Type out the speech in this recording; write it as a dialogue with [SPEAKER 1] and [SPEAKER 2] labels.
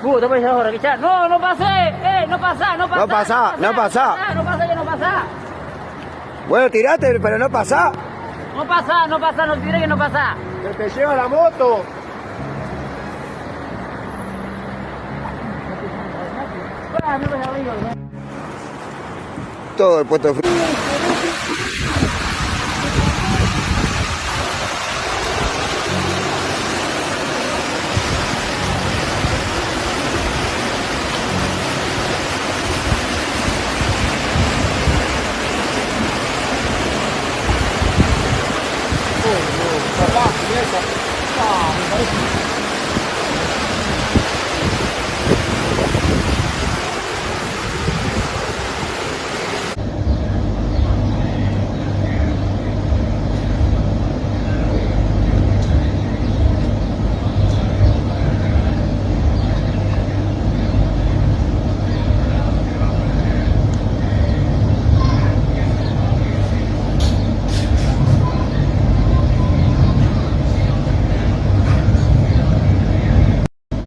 [SPEAKER 1] Puta, pues ahora que ya. No, no pasé. No pasa, no pasa.
[SPEAKER 2] No pasa, no pasa.
[SPEAKER 1] No pasa, ya no pasa.
[SPEAKER 2] Bueno, tirate, pero no pasa.
[SPEAKER 1] No pasa, no pasa, no tire que no pasa.
[SPEAKER 2] Que te lleva la moto. Todo el puesto frío. Papá, y eso. Ah, me parece.